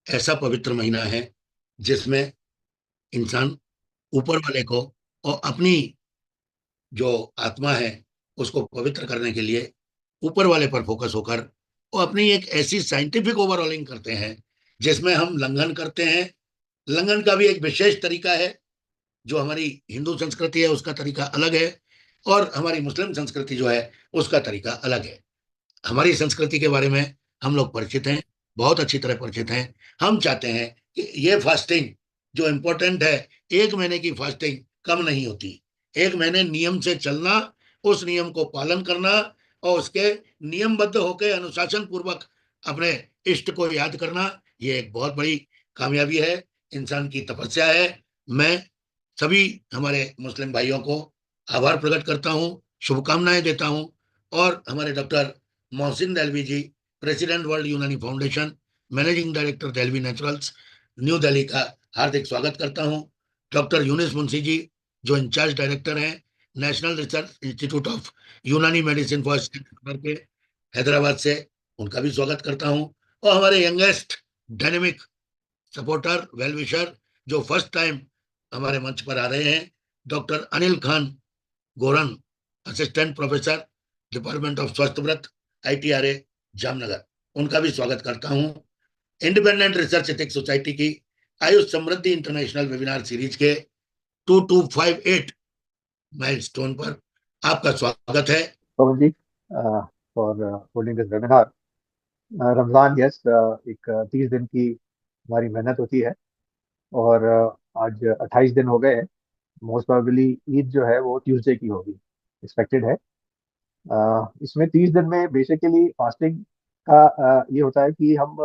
ऐसा पवित्र महीना है जिसमें इंसान ऊपर वाले को और अपनी जो आत्मा है उसको पवित्र करने के लिए ऊपर वाले पर फोकस होकर और अपनी एक ऐसी साइंटिफिक ओवरऑलिंग करते हैं जिसमें हम लंघन करते हैं। लंघन का भी एक विशेष तरीका है। जो हमारी हिंदू संस्कृति है उसका तरीका अलग है और हमारी मुस्लिम संस्कृति जो है उसका तरीका अलग है। हमारी संस्कृति के बारे में हम लोग परिचित हैं, बहुत अच्छी तरह परिचित हैं। हम चाहते हैं कि ये फास्टिंग जो इम्पोर्टेंट है, 1 महीने की फास्टिंग कम नहीं होती। 1 महीने नियम से चलना, उस नियम को पालन करना और उसके नियमबद्ध होकर अनुशासन पूर्वक अपने इष्ट को याद करना, ये एक बहुत बड़ी कामयाबी है, इंसान की तपस्या है। मैं सभी हमारे मुस्लिम भाइयों को आभार प्रकट करता हूँ, शुभकामनाएं देता हूँ और हमारे doctor Mohsin Dehlvi ji, president world Unani foundation, managing director Dehlvi naturals, New Delhi का हार्दिक स्वागत करता हूं। डॉक्टर यूनिस मुंशी जी, जो इंचार्ज डायरेक्टर हैं नेशनल रिसर्च इंस्टीट्यूट ऑफ यूनानी मेडिसिन फॉर के हैदराबाद से, उनका भी स्वागत करता हूं। और हमारे यंगेस्ट डायनेमिक सपोर्टर वेलविशर जो फर्स्ट टाइम हमारे मंच पर आ रहे हैं, doctor Anil Khan Goran, assistant professor, department of स्वास्थ्य व्रत, ITRA जामनगर, उनका भी स्वागत करता हूं। इंडिपेंडेंट रिसर्च एथिक्स सोसाइटी की Ayush Samriddhi international webinar series के 2258 माइलस्टोन पर आपका स्वागत है। Pawan ji, for holding this webinar. Ramzan, yes, एक 30 दिन की हमारी मेहनत होती है और आज 28 दिन हो गए हैं। मोस्ट प्रोबेबली ईद जो है वो ट्यूसडे की होगी, एक्सपेक्टेड है। इसमें 30 दिन में बेसिकली फास्टिंग का ये होता है कि हम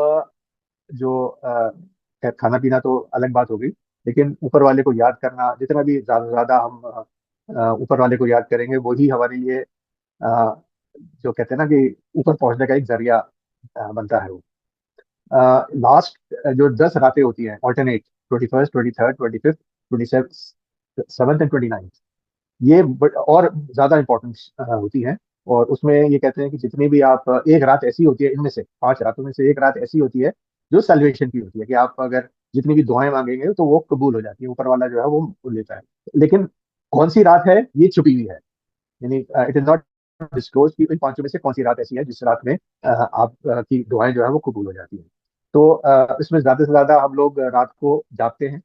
जो खैर खाना पीना तो अलग बात हो गई, लेकिन ऊपर वाले को याद करना, जितना भी ज़्यादा से ज़्यादा हम ऊपर वाले को याद करेंगे वही हमारे लिए जो कहते हैं ना कि ऊपर पहुंचने का एक जरिया बनता है वो। लास्ट जो 10 रातें होती हैं alternate, 21st, 23rd, 25th, 27th and 29th, ये और ज़्यादा इंपॉर्टेंट होती हैं। और उसमें ये कहते हैं कि जितनी भी आप एक रात ऐसी होती है, इनमें से 5 रातों में से एक रात ऐसी होती है जो सेल्वेशन की होती है, कि आप अगर जितनी भी दुआएं मांगेंगे तो वो कबूल हो जाती है, ऊपर वाला जो है वो लेता है। लेकिन कौन सी रात है ये छुपी हुई है, यानी इट इज नॉट डिस्क्लोज कि इन 5 में से कौन सी रात ऐसी है जिस रात में आप की दुआएं जो है वो कबूल हो जाती हैं। तो इसमें ज्यादा से ज्यादा हम लोग रात को जागते हैं।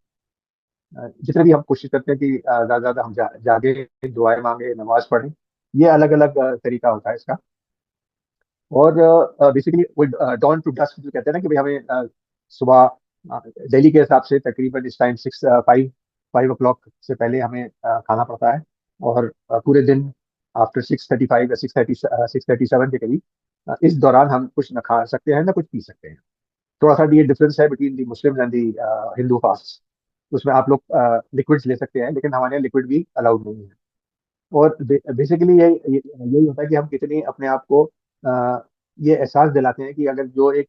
जितने भी हम कोशिश करते हैं कि ज्यादा से ज्यादा हम जागे, दुआएं मांगे, नमाज पढ़ें। ये अलग अलग तरीका होता है इसका। और बेसिकली डॉन टू डस्क जो कहते हैं ना कि भाई हमें सुबह दिल्ली के हिसाब से तकरीबन इस टाइम 5 o'clock से पहले हमें खाना पड़ता है। और पूरे दिन आफ्टर 6:35 या 6:37 के करीब, इस दौरान हम कुछ न खा सकते हैं ना कुछ पी सकते हैं। थोड़ा सा ये डिफरेंस है between the Muslims and the Hindu fast. उसमें आप लोग लिक्विड्स ले सकते हैं, लेकिन हमारे यहाँ लिक्विड भी अलाउड नहीं है। और बेसिकली यही होता है कि हम कितनी अपने आप को ये एहसास दिलाते हैं कि अगर जो एक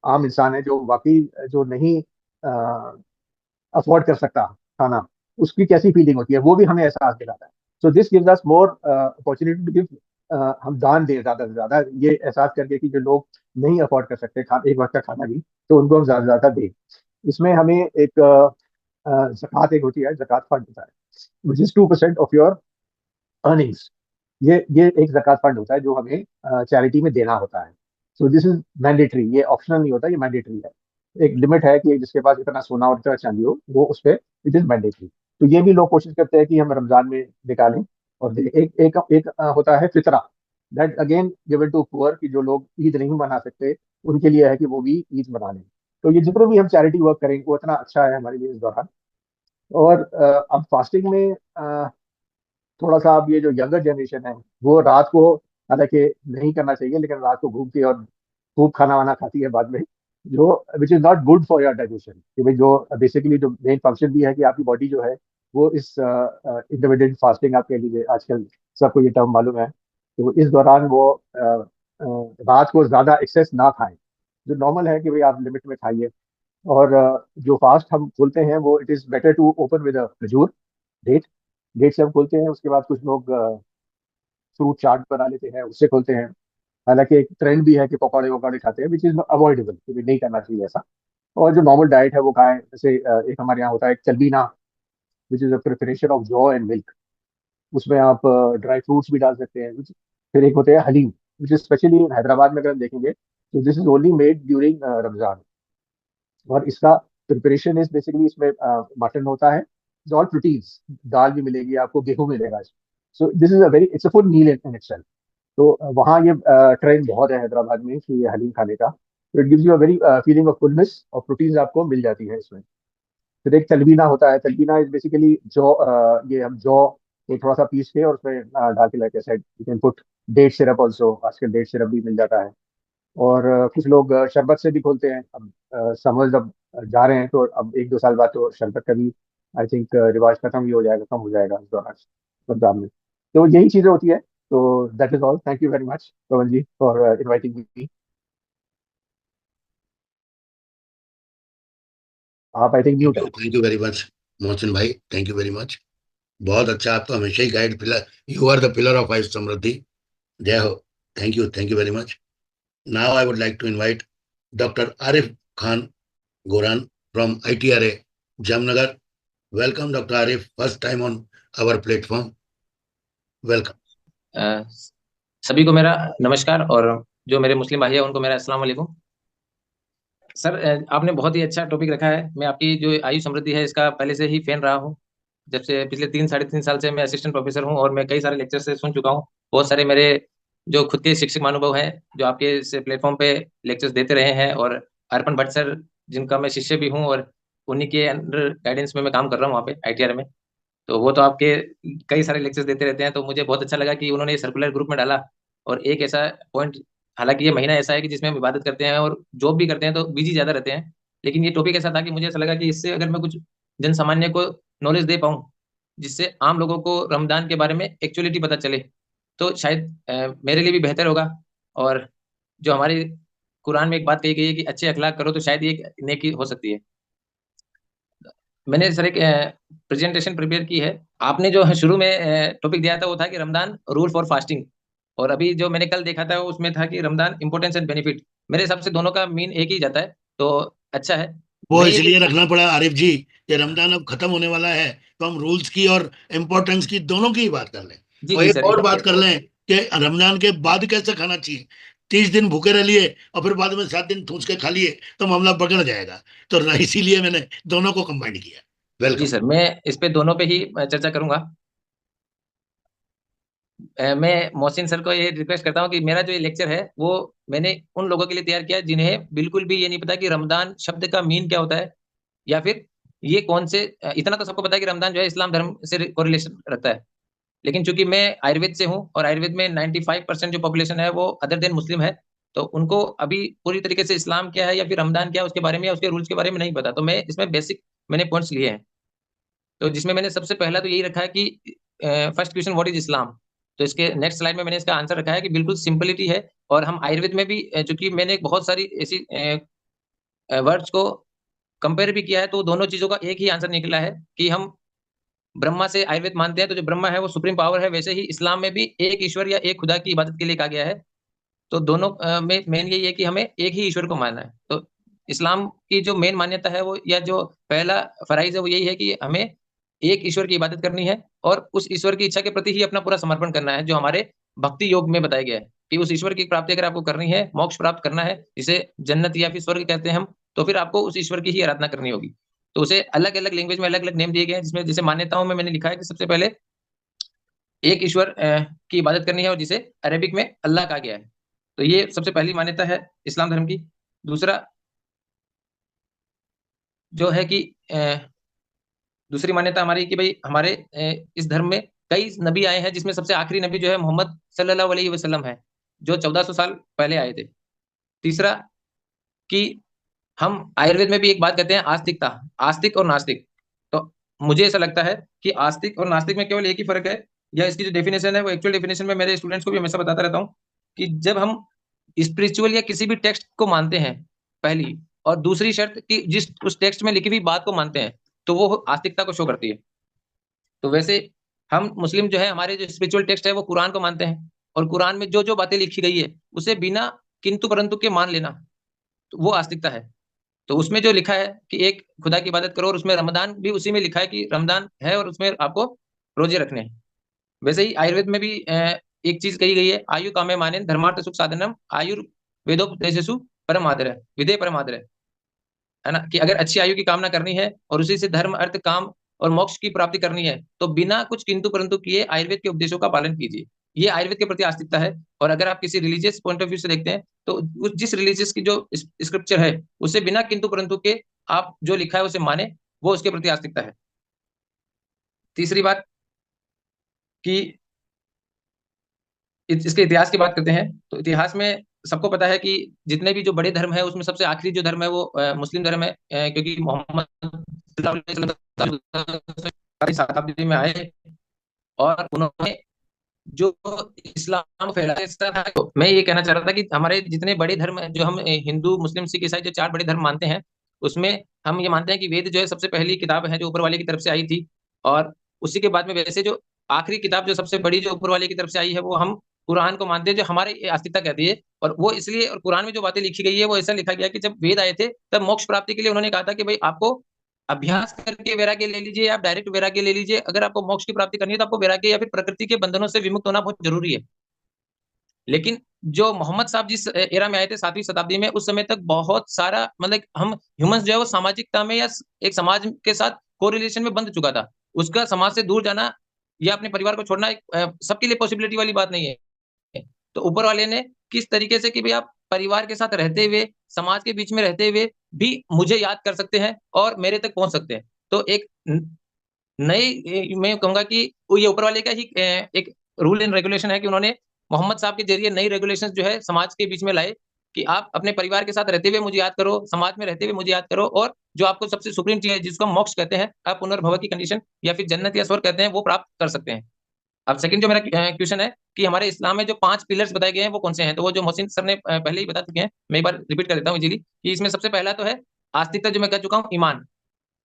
आम इंसान है जो वाकई जो नहीं अफोर्ड कर सकता खाना, उसकी कैसी फीलिंग होती है वो भी हमें एहसास दिलाता है। So this gives us more opportunity to give, हम दान दें ज़्यादा से ज़्यादा, ये एहसास करके कि जो लोग नहीं अफोर्ड कर सकते एक वक्त का खाना भी, तो उनको हम ज़्यादा से ज़्यादा दें। इसमें हमें एक ज़कात एक होती है, ज़कात फंड होता है, which is 2% of your earnings. ये एक ज़कात फंड होता है जो हमें चैरिटी में देना होता है। सो दिस इज मैंडेटरी, ये ऑप्शनल नहीं होता, ये मैंडेटरी है। एक लिमिट है कि जिसके पास इतना सोना और इतना चांदी हो वो उस पर इट इज मैंडेटरी। तो ये भी लोग कोशिश करते हैं कि हम रमजान में निकालें। और एक होता है फितरा, that again given to poor, कि जो लोग ईद नहीं मना सकते उनके लिए है कि वो भी ईद मना लें। तो ये जितने भी हम चैरिटी वर्क करेंगे वो इतना अच्छा है हमारे लिए इस दौरान। और अब फास्टिंग में थोड़ा सा अब ये जो यंगर जनरेशन है वो रात को, हालांकि नहीं करना चाहिए, लेकिन रात को घूमती है और खूब खाना वाना खाती है बाद में, जो which is not good for your digestion. कि भाई जो बेसिकली जो मेन फंक्शन भी है कि आपकी बॉडी जो है वो इस इंटरमीडिएट फास्टिंग आप कह लीजिए, आजकल सबको ये टर्म मालूम है, तो इस दौरान वो रात को ज़्यादा एक्सेस ना खाएं। जो नॉर्मल है कि भाई आप लिमिट में खाइए। और जो फास्ट हम खोलते हैं वो it is better to open with खजूर, डेट। डेट से हम खोलते हैं, उसके बाद कुछ लोग फ्रूट चाट बना लेते हैं, उससे खोलते हैं। हालांकि एक ट्रेंड भी है कि पकौड़े वकौड़े खाते हैं, विच इज अवॉइडेबल, नहीं करना चाहिए ऐसा। और जो नॉर्मल डाइट है वो खाएं, जैसे एक हमारे यहाँ होता है चलबीना, which is a preparation of जौ एंड मिल्क। उसमें आप ड्राई फ्रूट्स भी डाल सकते हैं। फिर एक होते हैं haleem, which is specially Hyderabad में अगर हम देखेंगे तो this is only made during Ramzan. और इसका प्रिपरेशन इज बेसिकली, इसमें मटन होता है, ऑल प्रोटीन्स, दाल भी मिलेगी आपको, गेहूं मिलेगा। So this is a very, it's a full meal in itself. तो वहाँ ये ट्रेंड बहुत है हैदराबाद में कि ये हलीम खाने का। तो it gives you a very feeling of fullness, और प्रोटीन्स आपको मिल जाती है इसमें। फिर एक तलबीना होता है। तलबीना इज बेसिकली जौ, ये हम जौ को थोड़ा सा पीस के और उसमें डाल के, like I said, you can put date syrup also, आजकल डेट सिरप भी मिल जाता है। और कुछ लोग शरबत से भी खोलते हैं। अब समर्स अब जा रहे हैं, तो अब 1-2 साल बाद तो शरबत का भी आई थिंक रिवाज खत्म ही हो जाएगा, कम हो जाएगा इस दौरान रमजान में। तो यही चीजें होती है। तो that is all. Thank you very much Pawan ji for inviting me. आप आई थिंक म्यूट है। Thank you very much Mohsin भाई, थैंक यू वेरी मच। बहुत अच्छा, आप तो हमेशा ही guide pillar, you are the pillar of Ayush Samriddhi. जय हो। Thank you very much. Now I would like to invite doctor Arif Khan Goran from ITRA Jamnagar. Welcome doctor Arif, first time on our platform. Welcome. Uh, सभी को मेरा नमस्कार, और जो मेरे मुस्लिम भाई है उनको मेरा अस्सलाम वालेकुम। सर, आपने बहुत ही अच्छा टॉपिक रखा है। मैं आपकी जो आयु समृद्धि है इसका पहले से ही फैन रहा हूँ। जब से पिछले 3 साढ़े 3 साल से मैं असिस्टेंट प्रोफेसर हूँ, और मैं कई सारे लेक्चर से सुन चुका हूँ। बहुत सारे मेरे जो खुद के शिक्षक महानुभाव हैं जो आपके इस प्लेटफॉर्म पे लेक्चर्स देते रहे हैं, और अर्पण भट्ट सर जिनका मैं शिष्य भी हूँ, और उन्हीं के अंडर गाइडेंस में मैं काम कर रहा हूँ वहाँ पे ITR में। तो वो तो आपके कई सारे लेक्चर्स देते रहते हैं, तो मुझे बहुत अच्छा लगा कि उन्होंने ये सर्कुलर ग्रुप में डाला। और एक ऐसा पॉइंट, हालांकि ये महीना ऐसा है कि जिसमें हम इबादत करते हैं और जॉब भी करते हैं, तो बिजी ज्यादा रहते हैं, लेकिन ये टॉपिक ऐसा था कि मुझे ऐसा लगा कि इससे अगर मैं कुछ जन सामान्य को नॉलेज दे पाऊँ, जिससे आम लोगों को रमजान के बारे में एक्चुअलिटी पता चले, तो शायद मेरे लिए भी बेहतर होगा। और जो हमारे कुरान में एक बात कही गई है कि अच्छे अखलाक करो, तो शायद ये एक नेकी हो सकती है। मैंने सर एक प्रेजेंटेशन प्रिपेयर की है। आपने जो है शुरू में टॉपिक दिया था वो था कि रमजान रूल फॉर फास्टिंग, और अभी जो मैंने कल देखा था उसमें था कि रमजान इंपॉर्टेंस एंड बेनिफिट। मेरे हिसाब से दोनों का मीन एक ही जाता है, तो अच्छा है। वो मैं ये इसलिए रखना पड़ा आरिफ जी कि रमजान अब खत्म होने वाला है, तो हम रूल्स की और इम्पोर्टेंस की दोनों की ही बात कर लें। जी और जी एक सर, और एकदम बात कर लें कि रमजान के बाद कैसे खाना चाहिए। 30 दिन भूखे रह लिए और फिर बाद में 7 दिन ठूस के खा लिए तो मामला बिगड़ जाएगा। तो इसीलिए मैंने दोनों को कंबाइन किया। जी वेलकम। सर, मैं इस पे दोनों पे ही चर्चा करूंगा। मैं मोहसिन सर को ये रिक्वेस्ट करता हूँ कि मेरा जो ये लेक्चर है वो मैंने उन लोगों के लिए तैयार किया जिन्हें बिल्कुल भी ये नहीं पता कि रमजान शब्द का मीन क्या होता है, या फिर ये कौन से, इतना तो सबको पता है कि रमजान जो है इस्लाम धर्म से कोरिलेशन रखता है। लेकिन चूंकि मैं आयुर्वेद से हूँ, और आयुर्वेद में 95% जो पॉपुलेशन है वो अदर देन मुस्लिम है, तो उनको अभी पूरी तरीके से इस्लाम क्या है या फिर रमजान क्या है उसके बारे में या उसके रूल्स के बारे में नहीं पता। तो मैं इसमें बेसिक मैंने पॉइंट्स लिए हैं। तो जिसमें मैंने सबसे पहला तो यही रखा है कि फर्स्ट क्वेश्चन व्हाट इज इस्लाम। तो इसके नेक्स्ट स्लाइड में मैंने इसका आंसर रखा है कि बिल्कुल सिंपलिटी है। और हम आयुर्वेद में भी चूंकि मैंने बहुत सारी ऐसी वर्ड्स को कंपेयर भी किया है, तो दोनों चीजों का एक ही आंसर निकला है कि हम ब्रह्मा से आयुर्वेद मानते हैं, तो जो ब्रह्मा है वो सुप्रीम पावर है। वैसे ही इस्लाम में भी एक ईश्वर या एक खुदा की इबादत के लिए कहा गया है। तो दोनों में मेन यही है कि हमें एक ही ईश्वर को मानना है। तो इस्लाम की जो मेन मान्यता है वो, या जो पहला फराइज है वो यही है कि हमें एक ईश्वर की इबादत करनी है, और उस ईश्वर की इच्छा के प्रति ही अपना पूरा समर्पण करना है, जो हमारे भक्ति योग में बताया गया है कि उस ईश्वर की प्राप्ति अगर आपको करनी है, मोक्ष प्राप्त करना है, जिसे जन्नत या फिर स्वर्ग कहते हैं हम, तो फिर आपको उस ईश्वर की ही आराधना करनी होगी। तो उसे अलग अलग लैंग्वेज में अलग अलग नेम दिए गए हैं, जिसमें जैसे मान्यताओं में मैंने लिखा है कि सबसे पहले एक ईश्वर की इबादत करनी है, और जिसे अरेबिक में अल्लाह कहा गया है। तो ये सबसे पहली मान्यता है इस्लाम धर्म की। दूसरा जो है कि दूसरी मान्यता हमारी कि भाई हमारे इस धर्म में कई नबी आए हैं, जिसमें सबसे आखिरी नबी जो है मोहम्मद सल्लल्लाहु अलैहि वसल्लम है, जो 1400 साल पहले आए थे। तीसरा कि हम आयुर्वेद में भी एक बात कहते हैं, आस्तिकता, आस्तिक और नास्तिक। तो मुझे ऐसा लगता है कि आस्तिक और नास्तिक में केवल एक ही फर्क है, या इसकी जो डेफिनेशन है वो एक्चुअल डेफिनेशन में मेरे स्टूडेंट्स को भी हमेशा बताता रहता हूँ, कि जब हम स्पिरिचुअल या किसी भी टेक्स्ट को मानते हैं पहली, और दूसरी शर्त कि जिस उस टेक्स्ट में लिखी हुई बात को मानते हैं, तो वो आस्तिकता को शो करती है। तो वैसे हम मुस्लिम जो है, हमारे जो स्पिरिचुअल टेक्स्ट है वो कुरान को मानते हैं, और कुरान में जो जो बातें लिखी गई है उसे बिना किंतु परंतु के मान लेना, तो वो आस्तिकता है। तो उसमें जो लिखा है कि एक खुदा की इबादत करो, और उसमें रमजान भी उसी में लिखा है कि रमजान है और उसमें आपको रोजे रखने हैं। वैसे ही आयुर्वेद में भी एक चीज कही गई है, आयु कामे माने धर्मार्थ सुख साधनम आयुर्वेदोपदेशेषु परम आदर विधेय परम आदर, है ना, कि अगर अच्छी आयु की कामना करनी है और उसी से धर्म अर्थ काम और मोक्ष की प्राप्ति करनी है तो बिना कुछ किंतु परंतु किए आयुर्वेद के उपदेशों का पालन कीजिए। ये आयुर्वेद के प्रति आस्तिकता है। और अगर आप किसी रिलीजियस पॉइंट ऑफ व्यू से देखते हैं तो जिस रिलीजियस की जो स्क्रिप्चर है उसे बिना किंतु परंतु के आप जो लिखा है उसे माने, वो उसके प्रति आस्तिकता है। तीसरी बात कि इसके इतिहास की बात करते हैं तो इतिहास में सबको पता है कि जितने भी जो बड़े धर्म है उसमें सबसे आखिरी जो धर्म है वो मुस्लिम धर्म है, क्योंकि मोहम्मद शताब्दी में आए और उन्होंने जो इस्लाम फैलाया था। तो मैं ये कहना चाह रहा था कि हमारे जितने बड़े धर्म जो हम हिंदू मुस्लिम सिख ईसाई जो 4 बड़े धर्म मानते हैं उसमें हम ये मानते हैं कि वेद जो है सबसे पहली किताब है जो ऊपर वाले की तरफ से आई थी। और उसी के बाद में वैसे जो आखिरी किताब जो सबसे बड़ी जो ऊपर वाले की तरफ से आई है वो हम कुरान को मानते हैं, जो हमारे आस्तिकता कहती है। और वो इसलिए, और कुरान में जो बातें लिखी गई है वो ऐसा लिखा गया कि जब वेद आए थे तब मोक्ष प्राप्ति के लिए उन्होंने कहा था कि भाई आपको अभ्यास करके वैराग्य ले लीजिए, आप डायरेक्ट वैराग्य ले लीजिए। अगर आपको मोक्ष की प्राप्ति करनी है तो आपको वैराग्य या फिर प्रकृति के बंधनों से विमुक्त होना बहुत जरूरी है। लेकिन जो मोहम्मद साहब जिस एरा में आए थे 7वीं शताब्दी में, उस समय तक बहुत सारा मतलब हम ह्यूमंस जो है वो सामाजिकता में या एक समाज के साथ कोरिलेशन में बंध चुका था। उसका समाज से दूर जाना या अपने परिवार को छोड़ना एक सबके लिए पॉसिबिलिटी वाली बात नहीं है। तो ऊपर वाले ने किस तरीके से कि भाई आप परिवार के साथ रहते हुए, समाज के बीच में रहते हुए भी मुझे याद कर सकते हैं और मेरे तक पहुंच सकते हैं। तो एक नई मैं कहूंगा कि वो ये ऊपर वाले का ही एक रूल एंड रेगुलेशन है कि उन्होंने मोहम्मद साहब के जरिए नई रेगुलेशंस जो है समाज के बीच में लाए कि आप अपने परिवार के साथ रहते हुए मुझे याद करो, समाज में रहते हुए मुझे याद करो, और जो आपको सबसे सुप्रीम चीज है जिसको हम मोक्ष कहते हैं, आप पुनर्भव की कंडीशन या फिर जन्नत या स्वर्ग कहते हैं, वो प्राप्त कर सकते हैं। अब सेकंड जो मेरा क्वेश्चन है कि हमारे इस्लाम में जो 5 पिलर्स बताए गए हैं वो कौन से हैं, तो वो जो मोहसिन सर ने पहले ही बता चुके हैं, मैं एक बार रिपीट कर देता हूँ इजीली कि इसमें सबसे पहला तो है आस्तिकता, जो मैं कह चुका हूँ, ईमान।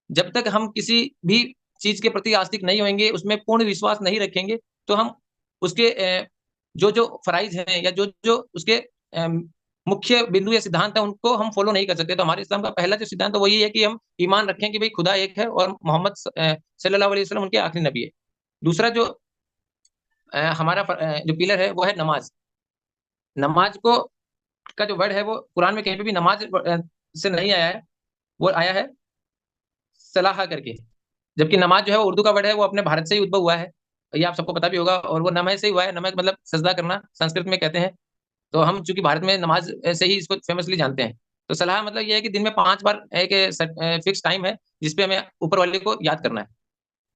जब तक हम किसी भी चीज के प्रति आस्तिक नहीं होंगे, उसमें पूर्ण विश्वास नहीं रखेंगे, तो हम उसके जो जो फराइज हैं या जो जो उसके मुख्य बिंदु या सिद्धांत है उनको हम फॉलो नहीं कर सकते। तो हमारे इस्लाम का पहला जो सिद्धांत है वो ये है कि हम ईमान रखें कि भाई खुदा एक है और मोहम्मद सल्लल्लाहु अलैहि वसल्लम उनके आखिरी नबी है। दूसरा जो हमारा जो पिलर है वो है नमाज। नमाज को का जो वर्ड है वो कुरान में कहीं पे भी नमाज से नहीं आया है, वो आया है सलाह करके। जबकि नमाज जो है वो उर्दू का वर्ड है, वो अपने भारत से ही उद्भव हुआ है, ये आप सबको पता भी होगा। और वो नमः से ही हुआ है, नमः मतलब सजदा करना संस्कृत में कहते हैं। तो हम चूंकि भारत में नमाज से ही इसको फेमसली जानते हैं। तो सलाह मतलब ये है कि दिन में 5 बार एक फिक्स टाइम है जिसपे हमें ऊपर वाले को याद करना है।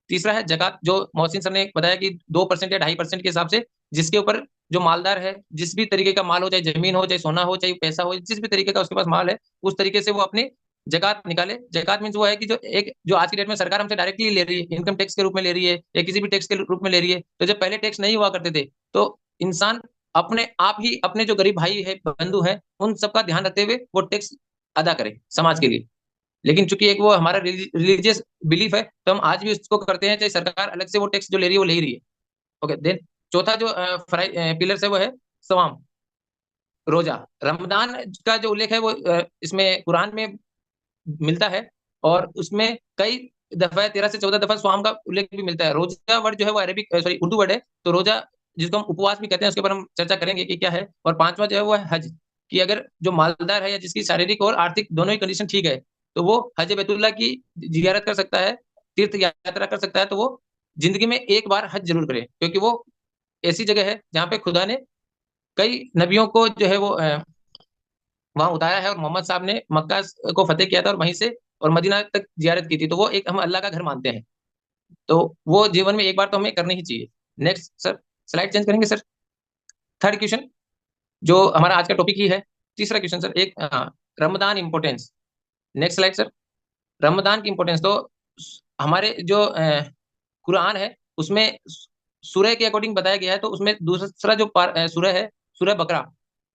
तीसरा है जकात, जो मोहसिन सर ने बताया कि 2% या 2.5% के हिसाब से जिसके ऊपर जो मालदार है, जिस भी तरीके का माल हो, चाहे जमीन हो, चाहे सोना हो, चाहे पैसा हो, जिस भी तरीके का उसके पास माल है, उस तरीके से वो अपनी जकात निकाले। जकात मीन्स वो है कि जो आज की डेट में सरकार हमसे डायरेक्टली ले रही है, इनकम टैक्स के रूप में ले रही है या किसी भी टैक्स के रूप में ले रही है। तो जब पहले टैक्स नहीं हुआ करते थे तो इंसान अपने आप ही अपने जो गरीब भाई है, बंधु है, उन सबका ध्यान रखते हुए वो टैक्स अदा करे समाज के लिए। लेकिन चूंकि एक वो हमारा रिलीजियस बिलीफ है तो हम आज भी उसको करते हैं, चाहे सरकार अलग से वो टैक्स जो ले रही है वो ले ही रही है। ओके, देन चौथा जो पिलर है वो है सवाम, रोजा। रमजान का जो उल्लेख है वो इसमें कुरान में मिलता है और उसमें कई दफा 13 से 14 दफा स्वाम का उल्लेख भी मिलता है। रोजा वर्ड जो है वो अरेबिक सॉरी उर्दू वर्ड है। तो रोजा जिसको हम उपवास भी कहते हैं उसके ऊपर हम चर्चा करेंगे कि क्या है। और पांचवा जो है वो है हज, कि अगर जो मालदार है या जिसकी शारीरिक और आर्थिक दोनों ही कंडीशन ठीक है तो वो हज बैतुल्लाह की जियारत कर सकता है, तीर्थ यात्रा कर सकता है। तो वो जिंदगी में एक बार हज जरूर करे, क्योंकि वो ऐसी जगह है जहाँ पे खुदा ने कई नबियों को जो है वो वहां उतारा है। और मोहम्मद साहब ने मक्का को फतेह किया था और वहीं से और मदीना तक जियारत की थी। तो वो एक हम अल्लाह का घर मानते हैं। तो वो जीवन में एक बार तो हमें करनी ही चाहिए। नेक्स्ट सर, स्लाइड चेंज करेंगे सर। थर्ड क्वेश्चन जो हमारा आज का टॉपिक ही है, तीसरा क्वेश्चन सर, एक Ramadan importance. Next slide sir. Ramadan की इंपोर्टेंस तो हमारे जो कुरान है उसमें सूरह के अकॉर्डिंग बताया गया है। तो उसमें दूसरा जो सूरह है, सूरह बकरा।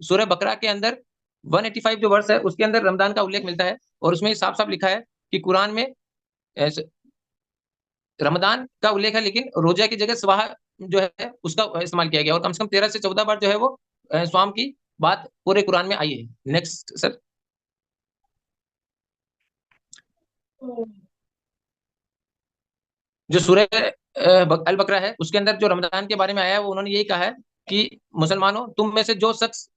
सूरह बकरा के अंदर 185 जो वर्ष है उसके अंदर रमजान का उल्लेख मिलता है। और उसमें साफ साफ लिखा है कि कुरान में रमदान का उल्लेख है, लेकिन रोजा की जगह स्वाहा जो है उसका इस्तेमाल किया गया और कम से कम 13 से 14 बार जो है वो स्वाम की बात पूरे कुरान में आई है। Next sir. जो सूरह अल बकरा है उसके अंदर जो रमजान के बारे में आया है वो उन्होंने यही कहा है कि मुसलमानों तुम में से जो शख्स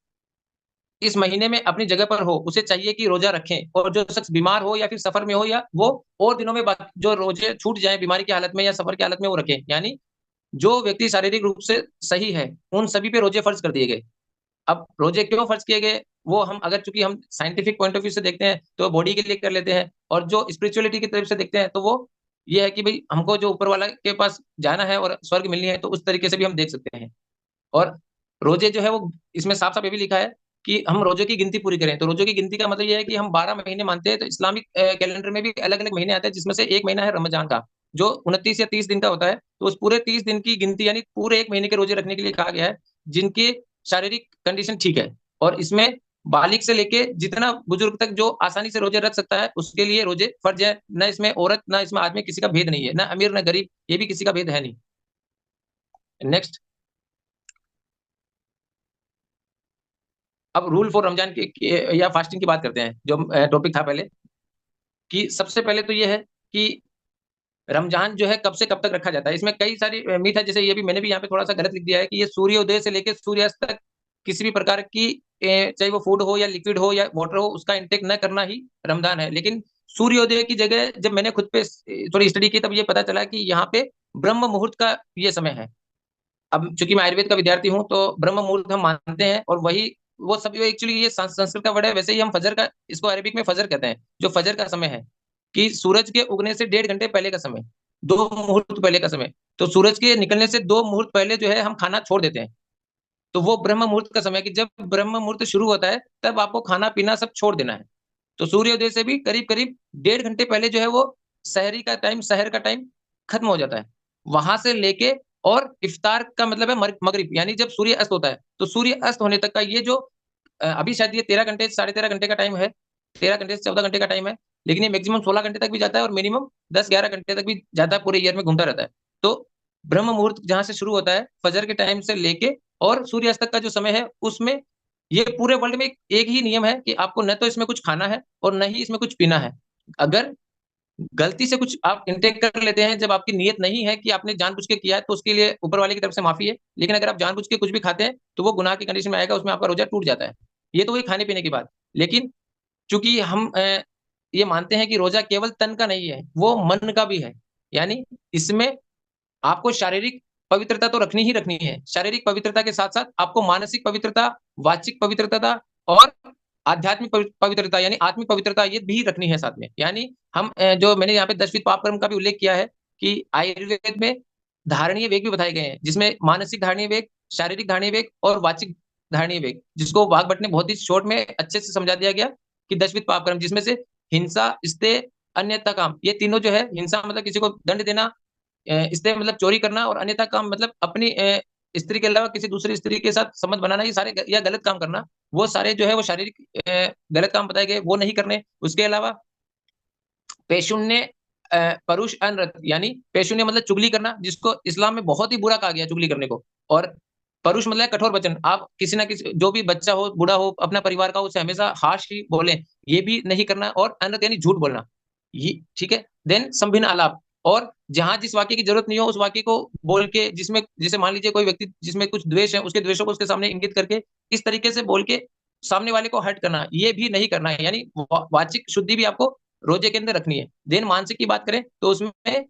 इस महीने में अपनी जगह पर हो उसे चाहिए कि रोजा रखें, और जो शख्स बीमार हो या फिर सफर में हो या वो और दिनों में जो रोजे छूट जाए बीमारी की हालत में या सफर की हालत में वो रखें। यानी जो व्यक्ति शारीरिक रूप से सही है उन सभी पे रोजे फर्ज कर दिए गए। अब रोजे क्यों फर्ज किए गए वो हम अगर चूंकि हम साइंटिफिक पॉइंट ऑफ व्यू से देखते हैं तो बॉडी के लिए कर लेते हैं, और जो स्पिरिचुअलिटी की तरफ से देखते हैं तो वो ये है कि भाई हमको जो ऊपर वाला के पास जाना है और स्वर्ग मिलनी है, तो उस तरीके से भी हम देख सकते हैं। और रोजे जो है वो इसमें साफ साफ ये भी लिखा है कि हम रोजे की गिनती पूरी करें। तो रोजे की गिनती का मतलब ये है कि हम 12 महीने मानते हैं, तो इस्लामिक कैलेंडर में भी अलग अलग महीने आते हैं जिसमें से एक महीना है रमजान का जो 29 या 30 दिन का होता है। तो उस पूरे 30 दिन की गिनती यानी पूरे एक महीने के रोजे रखने के लिए कहा गया है जिनकी शारीरिक कंडीशन ठीक है। और इसमें बालिग से लेके जितना बुजुर्ग तक जो आसानी से रोजे रख सकता है उसके लिए रोजे फर्ज है। न इसमें औरत न इसमें आदमी किसी का भेद नहीं है, न अमीर न गरीब, ये भी किसी का भेद है नहीं। नेक्स्ट। अब रूल फॉर रमजान या फास्टिंग की बात करते हैं, जो टॉपिक था पहले, कि सबसे पहले तो ये है कि रमजान जो है कब से कब तक रखा जाता है। इसमें कई सारी मीथ है, जैसे ये भी मैंने भी यहाँ पे थोड़ा सा गलत लिख दिया है कि ये सूर्योदय से लेकर सूर्यास्त तक किसी भी प्रकार की चाहे वो फूड हो या लिक्विड हो या वाटर हो उसका इंटेक न करना ही रमजान है। लेकिन सूर्योदय की जगह जब मैंने खुद पे थोड़ी स्टडी की तब ये पता चला कि यहाँ पे ब्रह्म मुहूर्त का ये समय है। अब चूंकि मैं आयुर्वेद का विद्यार्थी हूँ तो ब्रह्म मुहूर्त हम मानते हैं, और वही वो सब एक्चुअली ये संस्कृत का वर्ड है, वैसे ही हम फजर का इसको अरेबिक में फजर कहते हैं। जो फजर का समय है कि सूरज के उगने से 1.5 घंटे पहले का समय, 2 मुहूर्त पहले का समय। तो सूरज के निकलने से 2 मुहूर्त पहले जो है हम खाना छोड़ देते हैं, तो वो ब्रह्म मुहूर्त का समय है कि जब ब्रह्म मुहूर्त शुरू होता है तब आपको खाना पीना सब छोड़ देना है। तो सूर्योदय से भी करीब करीब 1.5 घंटे पहले जो है वो शहरी का टाइम, शहर का टाइम खत्म हो जाता है। वहां से लेके और इफ्तार का मतलब है मगरिब, यानी जब सूर्य अस्त होता है तो सूर्य अस्त होने तक का ये जो अभी शायद ये 13 घंटे 13.5 घंटे का टाइम है, 13 घंटे से 14 घंटे का टाइम है, लेकिन ये मैक्सिमम 16 घंटे तक भी जाता है और मिनिमम 10-11 घंटे तक भी जाता है, पूरे ईयर में घूमता रहता है। तो ब्रह्म मुहूर्त जहां से शुरू होता है फजर के टाइम से लेके और सूर्यास्त तक का जो समय है उसमें ये पूरे वर्ल्ड में एक ही नियम है कि आपको न तो इसमें कुछ खाना है और न ही इसमें कुछ पीना है। अगर गलती से कुछ आप इंटेक कर लेते हैं जब आपकी नीयत नहीं है कि आपने जानबूझ के किया है तो उसके लिए ऊपर वाले की तरफ से माफी है, लेकिन अगर आप जानबूझ के कुछ भी खाते हैं तो वो गुनाह की कंडीशन में आएगा, उसमें आपका रोजा टूट जाता है। ये तो वही खाने पीने की बात। लेकिन चूंकि हम ये मानते हैं कि रोजा केवल तन का नहीं है, वो मन का भी है। यानी इसमें आपको शारीरिक पवित्रता तो रखनी ही रखनी है, शारीरिक पवित्रता के साथ साथ आपको मानसिक पवित्रता, वाचिक पवित्रता और आध्यात्मिक पवित्रता यानी आत्मिक पवित्रता ये भी रखनी है साथ में। यानी हम जो मैंने यहाँ पे 10 पाप कर्म का भी उल्लेख किया है कि आयुर्वेद में धारणीय वेग भी बताए गए हैं, जिसमें मानसिक धारणीय वेग, शारीरिक धारणीय वेग और वाचिक धारणीय वेग, जिसको वाघभट ने बहुत ही शॉर्ट में अच्छे से समझा दिया गया कि 10 पाप कर्म, जिसमें से हिंसा, स्ते, अन्यथा काम, ये तीनों जो है, हिंसा मतलब किसी को दंड देना, इससे मतलब चोरी करना, और अन्यथा काम मतलब अपनी स्त्री के अलावा किसी दूसरी स्त्री के साथ संबंध बनाना, ये सारे या गलत काम करना, वो सारे जो है वो शारीरिक गलत काम बताए गए, वो नहीं करने। उसके अलावा पेशुन्य परुष अनरत, यानी पेशुन्य मतलब चुगली करना, जिसको इस्लाम में बहुत ही बुरा कहा गया चुगली करने को। और परुष मतलब कठोर वचन, आप किसी ना किसी जो भी बच्चा हो बूढ़ा हो अपना परिवार का उसे हमेशा हाश ही बोले, ये भी नहीं करना। और अनरत यानी झूठ बोलना, ये ठीक है। देन संभिन्न आलाप, और जहां जिस वाक्य की जरूरत नहीं हो उस वाक्य को बोल के, जिसमें जैसे मान लीजिए कोई व्यक्ति जिसमें कुछ द्वेष है उसके द्वेषों को उसके सामने इंगित करके इस तरीके से बोल के सामने वाले को हर्ट करना, ये भी नहीं करना है। यानी वाचिक शुद्धि भी आपको रोजे के अंदर रखनी है। देन मानसिक की बात करें तो उसमें